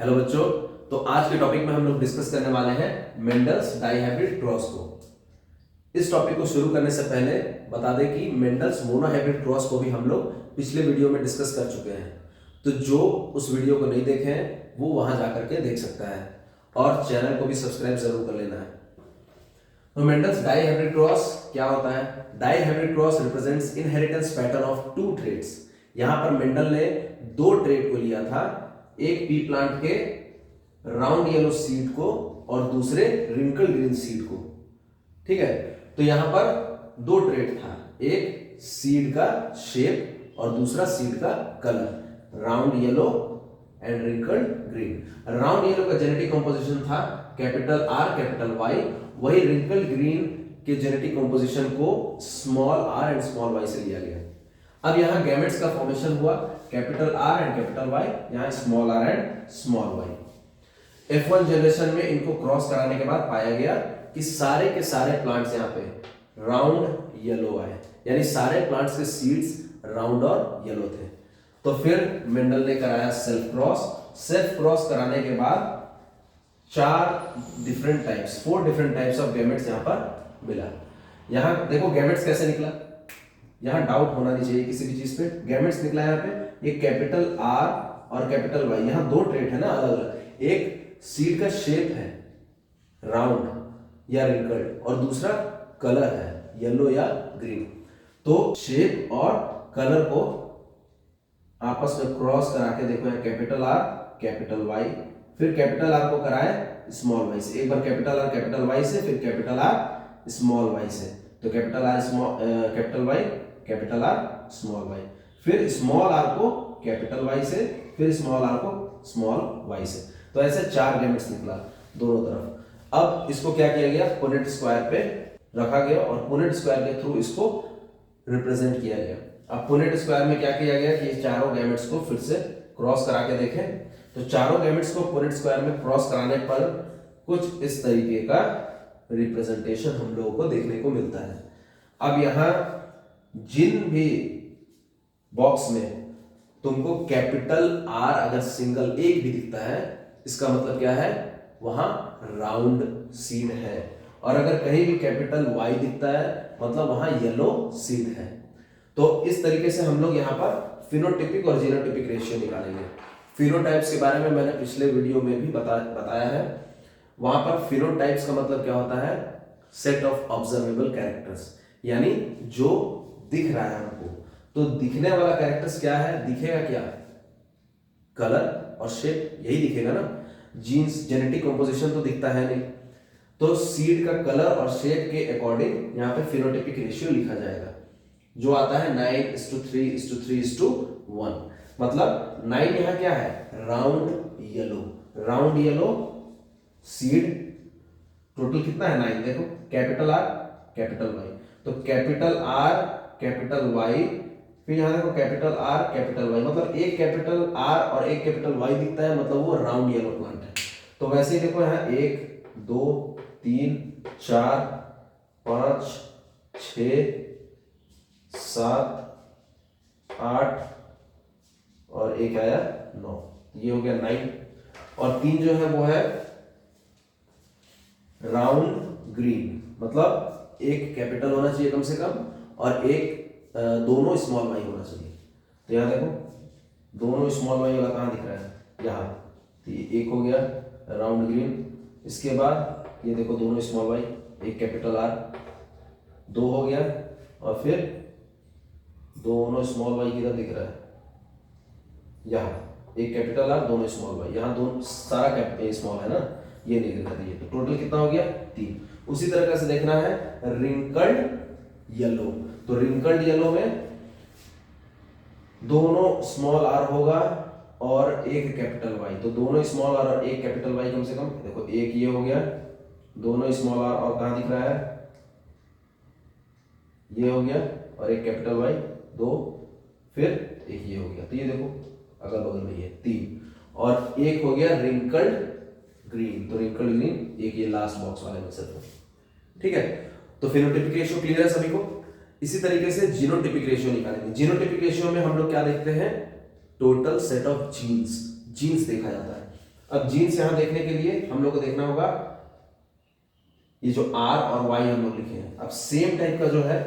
Hello बच्चों। तो आज के टॉपिक में हम लोग डिस्कस करने वाले हैं मेंडल्स डाइहाइब्रिड क्रॉस को। इस टॉपिक को शुरू करने से पहले बता दें कि मेंडल्स मोनोहाइब्रिड क्रॉस को भी हम लोग पिछले वीडियो में डिस्कस कर चुके हैं। तो जो उस वीडियो को नहीं देखे हैं वो वहां जाकर के देख सकता है और चैनल को भी सब्सक्राइब जरूर कर लेना है। तो मेंडल्स डाइहाइब्रिड क्रॉस क्या होता है? Dihybrid cross represents inheritance pattern of two traits. यहां पर मेंडल ने दो ट्रेट को लिया था, एक पी प्लांट के राउंड येलो सीड को और दूसरे रिंकल ग्रीन सीड को। ठीक है, तो यहां पर दो ट्रेट था, एक सीड का शेप और दूसरा सीड का colour, round yellow and wrinkled green. Round yellow का जेनेटिक कंपोजिशन था कैपिटल आर कैपिटल वाई, वही रिंकल ग्रीन के जेनेटिक कंपोजिशन को small R and small Y से लिया गया। अब यहां गैमेट्स का फॉर्मेशन हुआ capital R and capital Y, यहां small R and small Y. F1 generation में इनको क्रॉस कराने के बाद पाया गया कि सारे के सारे प्लांट्स यहां पे राउंड येलो आए, यानी सारे प्लांट्स के सीड्स राउंड और येलो थे। तो फिर मेंडल ने कराया सेल्फ क्रॉस। सेल्फ क्रॉस कराने के बाद four different types of gametes यहां पर मिला। यहां देखो गैमेट्स कैसे निकला, यहां डाउट होना नहीं चाहिए किसी भी चीज पे। गैमेट्स निकला यहां पे एक कैपिटल आर और कैपिटल वाई, यहां दो ट्रेट है ना अलग अलग, एक सीड का शेप है राउंड या रिंकल्ड और दूसरा कलर है येलो या ग्रीन। तो शेप और कलर को आपस में क्रॉस करा के देखो, यहाँ कैपिटल आर कैपिटल वाई, फिर कैपिटल आर को कराए स्मॉल वाई से, एक बार कैपिटल वाई से, फिर कैपिटल आर स्मॉल वाई से। तो capital R capital Y capital R small Y, फिर स्मॉल आर को कैपिटल वाई से, फिर स्मॉल आर को स्मॉल वाई से। तो ऐसे चार गैमेट्स निकला दोनों तरफ। अब इसको क्या किया गया, पुनेट स्क्वायर पे रखा गया और पुनेट स्क्वायर के थ्रू इसको रिप्रेजेंट किया गया। अब पुनेट स्क्वायर में क्या किया गया कि ये चारों गैमेट्स को फिर से क्रॉस करा के देखें। तो चारों गैमेट्स को पुनेट स्क्वायर में क्रॉस कराने पर कुछ इस तरीके का रिप्रेजेंटेशन हम लोगों को देखने को मिलता है। अब यहां जिन भी बॉक्स में तुमको कैपिटल आर अगर सिंगल एक भी दिखता है, इसका मतलब क्या है, वहां राउंड सीड है। और अगर कहीं भी कैपिटल वाई दिखता है मतलब वहां येलो सीड है। तो इस तरीके से हम लोग यहाँ पर फिनोटिपिक और जीनोटिपिक रेशियो निकालेंगे। फिनोटाइप्स के बारे में मैंने पिछले वीडियो में भी बताया है। वहां पर फिनोटाइप्स का मतलब क्या होता है, सेट ऑफ ऑब्जर्वेबल कैरेक्टर्स, यानी जो दिख रहा है हमको। तो दिखने वाला कैरेक्टर्स क्या है, दिखेगा क्या, कलर और शेप, यही दिखेगा ना। जीन्स जेनेटिक कंपोजिशन तो दिखता है नहीं, तो सीड का कलर और शेप के अकॉर्डिंग यहाँ पे फिनोटिपिक रेशियो लिखा जाएगा, जो आता है 9:3:3:1। मतलब 9 यहाँ क्या है, राउंड येलो सीड। टोटल कितना है 9, देखो कैपिटल आर कैपिटल वाई, तो कैपिटल आर कैपिटल वाई, फिर यहां देखो कैपिटल आर कैपिटल वाई, मतलब एक कैपिटल आर और एक कैपिटल वाई दिखता है, मतलब वो राउंड येलो प्लांट है। तो वैसे ही देखो यहाँ 1 2 3 4 5 6 7 8 और एक आया 9, ये हो गया 9। और 3 जो है वो है राउंड ग्रीन, मतलब एक कैपिटल होना चाहिए कम से कम और एक दोनों स्मॉल वाई होना चाहिए। तो यहाँ देखो दोनों स्मॉल वाई वाला कहाँ दिख रहा है, यहाँ। तो ये एक हो गया राउंड ग्रीन। इसके बाद ये देखो दोनों स्मॉल वाई, एक कैपिटल आर, 2 हो गया, और फिर दोनों स्मॉल वाई किधर दिख रहा है, यहाँ एक कैपिटल आर दोनों स्मॉल वाई, यहाँ दोनों सारा कैपिटल स्मॉल है ना, ये नहीं दिख रहा। तो टोटल कितना हो गया 3। उसी तरह से देखना है रिंकल्ड येलो। तो रिंकल्ड येलो में दोनों स्मॉल आर होगा और एक कैपिटल वाई, तो दोनों स्मॉल आर और एक कैपिटल वाई कम से कम। देखो एक ये हो गया, दोनों स्मॉल आर और कहां दिख रहा है, ये हो गया, और एक कैपिटल वाई 2, फिर एक ये हो गया। तो ये देखो अगल बगल में ये 3, और एक हो गया रिंकल्ड ग्रीन, तो रिंकल्ड ग्रीन एक ये लास्ट बॉक्स वाले में से। ठीक है, तो फिनोटिपिक रेशियो क्लियर है सभी को। इसी तरीके से जीनोटिपिक रेशियो निकालेंगे। जीनोटिपिक रेशियो में हम लोग क्या देखते हैं, टोटल सेट ऑफ जीन्स देखा जाता है। अब जीन्स यहां देखने के लिए हम लोग को देखना होगा ये जो R और Y हम लोग लिखे हैं। अब सेम टाइप का जो है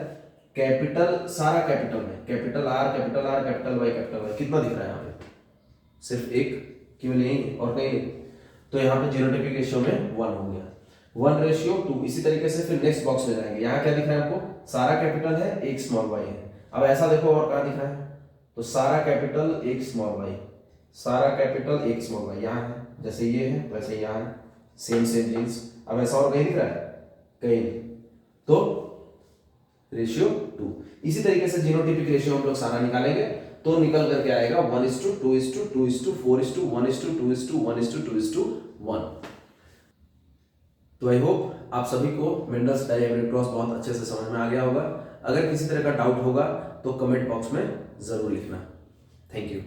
कैपिटल, सारा कैपिटल में, capital R capital R capital Y कितना दिख रहा है यहाँ पे? सिर्फ एक, केवल यही और कहीं नहीं। तो यहाँ पे जीनोटाइपिक रेशियो में 1 हो गया, 1:2। इसी तरीके से फिर नेक्स्ट बॉक्स में जाएंगे। यहाँ क्या दिख रहा है आपको? सारा कैपिटल है, एक स्मॉल y है। अब ऐसा देखो और कहाँ दिख रहा है? तो सारा कैपिटल एक स्मॉल y, सारा कैपिटल एक स्मॉल y यहाँ है, जैसे ये है वैसे यहाँ है, सेम जीन्स। अब ऐसा और कहीं दिख रहा है? कहीं नहीं। तो रेशियो 2। इसी तरीके से जीनोटाइपिक रेशियो हम लोग सारा निकालेंगे तो निकल करके आएगा 1:2:2:4:1:1:2:1:1। तो आई होप आप सभी को मेंडल्स डायहाइब्रिड क्रॉस बहुत अच्छे से समझ में आ गया होगा। अगर किसी तरह का डाउट होगा तो कमेंट बॉक्स में जरूर लिखना। Thank you.